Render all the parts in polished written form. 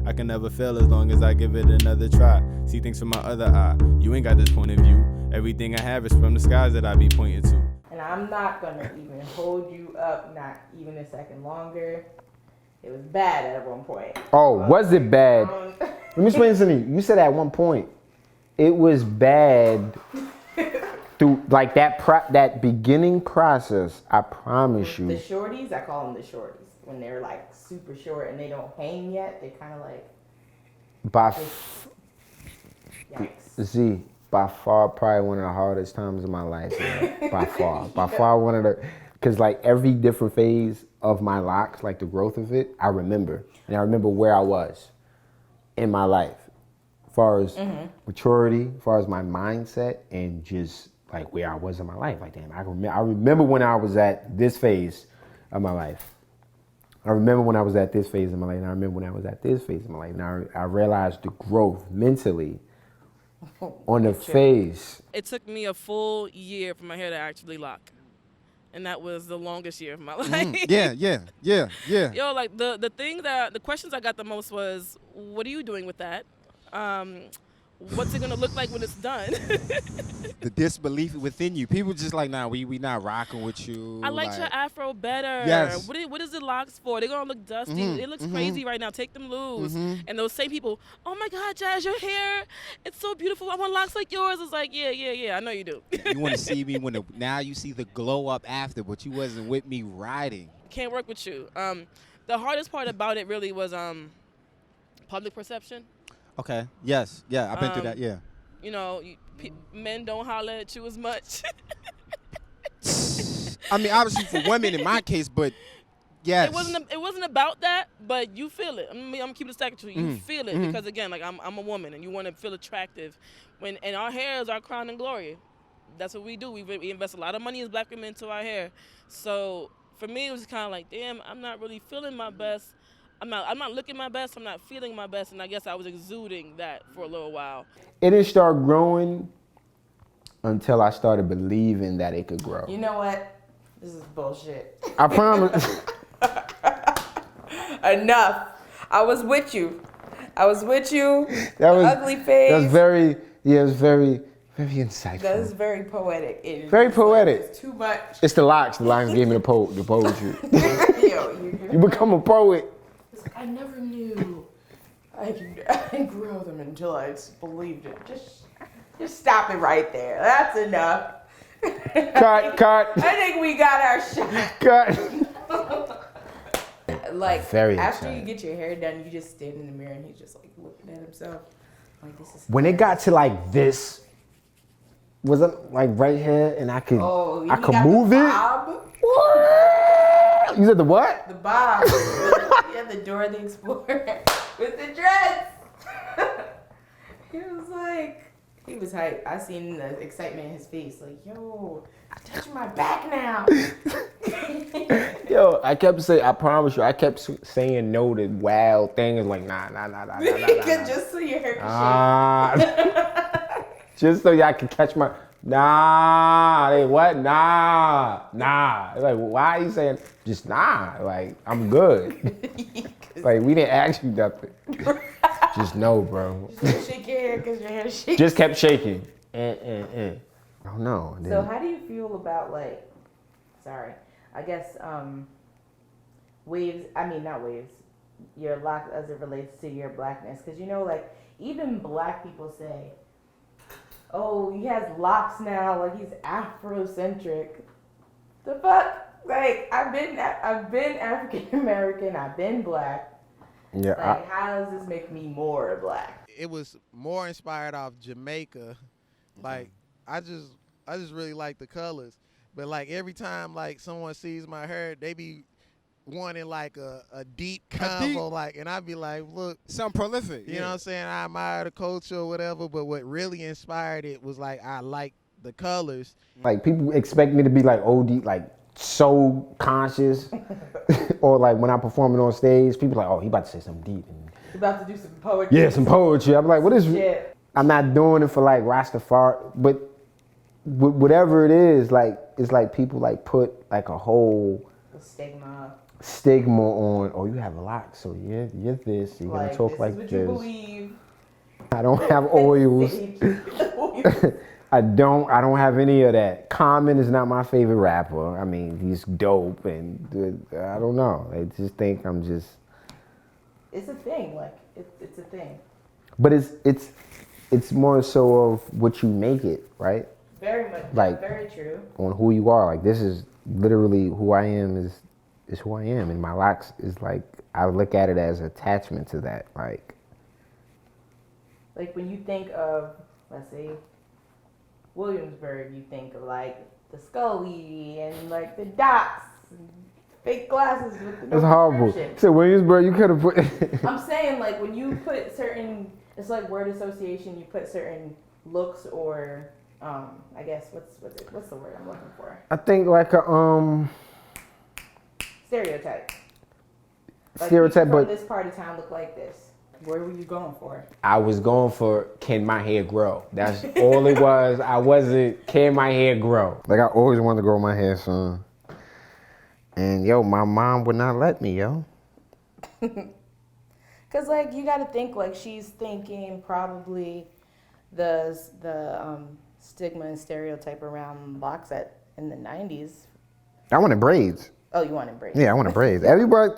I can never fail as long as I give it another try. See things from my other eye. You ain't got this point of view. Everything I have is from the skies that I be pointing to. And I'm not gonna even hold you up, not even a second longer. It was bad at one point. Oh, was it bad? Let me explain something to you. You said at one point it was bad through like that beginning process. I promise you. The shorties, I call them the shorties. When they're like super short and they don't hang yet, they're kind of like. Yikes. By far, probably one of the hardest times of my life. Man. By far one of the, because like every different phase of my locks, like the growth of it, I remember, and I remember where I was in my life, as far as maturity, as far as my mindset, and just like where I was in my life. Like damn, I remember when I was at this phase of my life. I remember when I was at this phase of my life, and I remember when I was at this phase of my life. Now I realized the growth mentally on the face. It took me a full year for my hair to actually lock. And that was the longest year of my life. Yeah. Yo, like the questions I got the most was, what are you doing with that? What's it gonna look like when it's done? The disbelief within you. People just like, nah, we not rocking with you. I liked your afro better. Yes. What is the locks for? They're gonna look dusty. It looks crazy right now. Take them loose. And those same people, oh my God, Jazz, your hair, it's so beautiful. I want locks like yours. It's like, yeah, I know you do. You want to see me now you see the glow up after, but you wasn't with me riding. Can't work with you. The hardest part about it really was public perception. Okay. Yes. Yeah. I've been through that. Yeah. You know, men don't holler at you as much. I mean, obviously for women in my case, but yes. It wasn't about that, but you feel it. I'm keeping it stacked with you. You feel it because again, like I'm a woman, and you want to feel attractive. And our hair is our crown and glory. That's what we do. We invest a lot of money as black women into our hair. So for me, it was kind of like, damn, I'm not really feeling my best. I'm not looking my best. I'm not feeling my best, and I guess I was exuding that for a little while. It didn't start growing until I started believing that it could grow. You know what? This is bullshit. I promise. Enough. I was with you. That was ugly face. That was very insightful. That was very poetic. Very poetic. It's too much. It's the locks. The lines gave me the poetry. Yo, You become a poet. I never knew I could grow them until I believed it. Just stop it right there. That's enough. Cut. I think we got our shot. Cut. Like Very after excited. you get your hair done, you just stand in the mirror and he's just like looking at himself. Like this is. When it got to like this, was it like right here, and I could move it. Bob. You said the what? The bob. Yeah, the Dora the Explorer with the dreads. He was hyped. I seen the excitement in his face. Like, yo, I touch my back now. Yo, I promise you, I kept saying no to wild things like nah. Just so your hair could shake. Just so y'all could catch my, what? Nah. Like, why are you saying just nah? Like, I'm good. Like, we didn't ask you nothing. Just no, bro. Just shake your hair because your hair shakes. Just kept shaking. I don't know. So how do you feel about I guess waves, not waves, your lock as it relates to your blackness? Because like even black people say, oh, he has locks now, like he's Afrocentric. The fuck? Like I've been African American, I've been black. Yeah. Like how does this make me more black? It was more inspired off Jamaica. Like I just really like the colors. But like every time like someone sees my hair, they be wanting like a deep combo, like, and I'd be like, look, something prolific. You know what I'm saying? I admire the culture or whatever, but what really inspired it was like I like the colors. Like people expect me to be like OD, like so conscious, or like when I'm performing on stage, people like, oh, he about to say something deep. You about to do some poetry? Yeah, some poetry. I'm like, what is? Shit. I'm not doing it for like Rastafari, but whatever it is, like it's like people like put like a whole stigma stigma on, oh, you have locks, so you're this, you're gonna talk this like is what this. you believe. I don't have oils. I don't have any of that. Common is not my favorite rapper. I mean, he's dope, and I don't know. I just think I'm just. It's a thing, like it's a thing. But it's more so of what you make it, right? Very much, Like, very true. On who you are. Like, this is literally who I am is who I am, and my locks is like, I look at it as attachment to that, like when you think of, let's say, Williamsburg, you think of like the Scully and like the dots, and fake glasses with the no it's horrible. prescription. So Williamsburg, you could have put. I'm saying, like, when you put certain, it's like word association. You put certain looks or, I guess what's the word I'm looking for? I think like a Stereotype. Like, stereotype, people but from this part of town look like this. Where were you going for? I was going for, can my hair grow? That's all it was. I wasn't, can my hair grow? Like, I always wanted to grow my hair, son. And yo, my mom would not let me, yo. Cause like you got to think, like, she's thinking probably the stigma and stereotype around locks in the 90s. I wanted braids. Oh, you wanted braids? Yeah, I wanted braids. Everybody,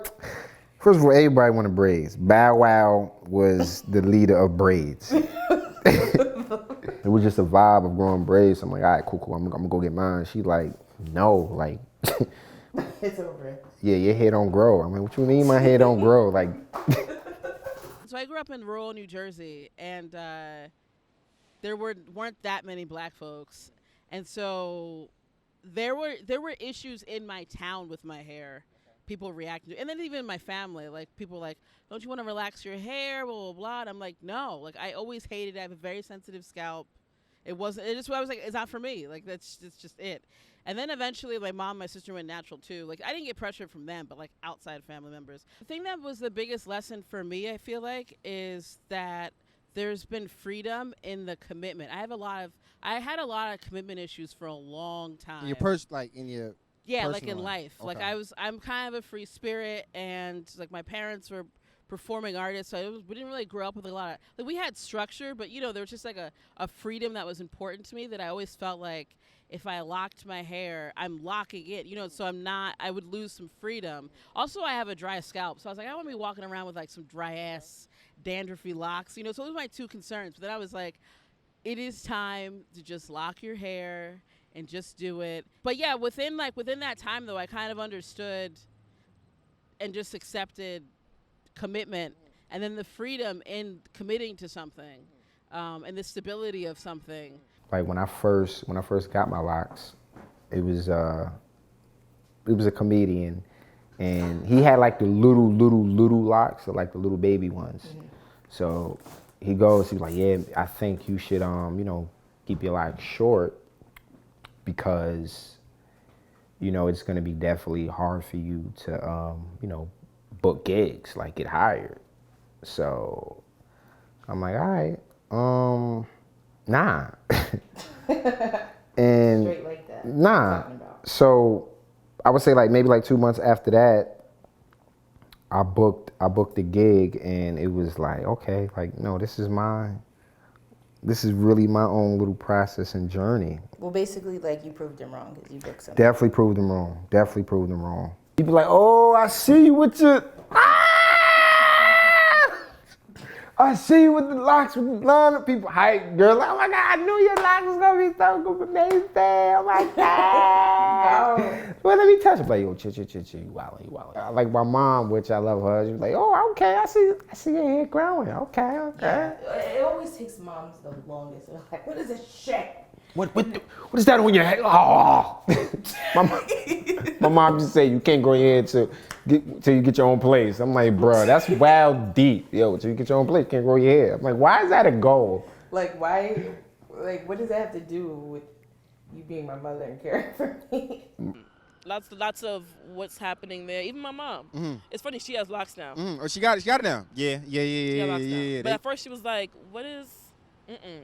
first of all, everybody wanted braids. Bow Wow was the leader of braids. It was just a vibe of growing braids. I'm like, all right, cool. I'm gonna go get mine. She like, no, like. It's over. Yeah, your hair don't grow. I'm like, what you mean my hair don't grow? Like. So I grew up in rural New Jersey, and there weren't that many black folks, and so there were issues in my town with my hair. People reacting to, and then even my family, like people like, don't you want to relax your hair, blah blah blah. And I'm like, no, like I always hated it. I have a very sensitive scalp. It wasn't. It just I was like, it's not for me. Like that's just it. And then eventually, my mom, my sister went natural too. Like I didn't get pressure from them, but like outside family members. The thing that was the biggest lesson for me, I feel like, is that there's been freedom in the commitment. I had a lot of commitment issues for a long time. In your Yeah, personal like in life. Okay. Like I'm kind of a free spirit, and like my parents were performing artists, so we didn't really grow up with a lot of, like, we had structure, but there was just like a freedom that was important to me that I always felt like if I locked my hair, I'm locking it, so I would lose some freedom. Also, I have a dry scalp, so I was like, I don't want to be walking around with like some dry ass dandruffy locks, so those were my two concerns. But then I was like, it is time to just lock your hair and just do it. But yeah, within that time though, I kind of understood and just accepted commitment, and then the freedom in committing to something, and the stability of something. Like when I first got my locks, it was a comedian, and he had like the little locks, or like the little baby ones. Mm-hmm. So he's like, yeah, I think you should keep your locks short, because it's going to be definitely hard for you to book gigs, like get hired. So I'm like, all right, nah. And straight like that. Nah. So I would say like maybe like 2 months after that, I booked the gig, and it was like, okay, like, no, this is really my own little process and journey. Well, basically, like, you proved them wrong because you booked something. Definitely proved them wrong. People like, oh, I see you with your, I see you with the locks, with the blonde. People hype, girl. Like, oh my God, I knew your locks was gonna be so good, amazing. Oh my God. No. Well, let me touch it. Like, yo, chill, you wildin'. Like my mom, which I love her. She was like, oh, okay, I see your hair growing. Okay. Yeah, it always takes moms the longest. They're like, what is this shit? What is that on your head? Oh. my mom just say you can't grow your hair till you get your own place. I'm like, bro, that's wild deep. Yo, till you get your own place, you can't grow your hair. I'm like, why is that a goal? Like, why? Like, what does that have to do with you being my mother and caring for me? Lots of what's happening there. Even my mom. Mm-hmm. It's funny, she has locks now. Mm-hmm. Oh, she got it now. Yeah. She got locks now. But at first she was like, what is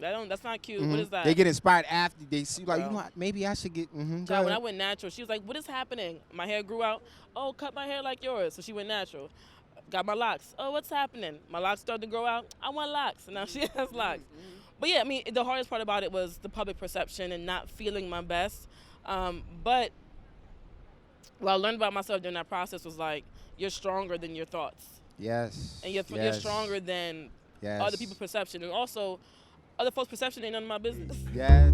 That's not cute. What is that? They get inspired after they see, like, Bro. you know, maybe I should get. God, when I went natural, she was like, "What is happening? My hair grew out. Oh, cut my hair like yours." So she went natural. Got my locks. Oh, what's happening? My locks started to grow out. I want locks, and now she has locks. But yeah, I mean, the hardest part about it was the public perception and not feeling my best. But what I learned about myself during that process was like, you're stronger than your thoughts, Yes. and you're stronger than Yes. other people's perception, and also other folks' perception ain't none of my business. Yes.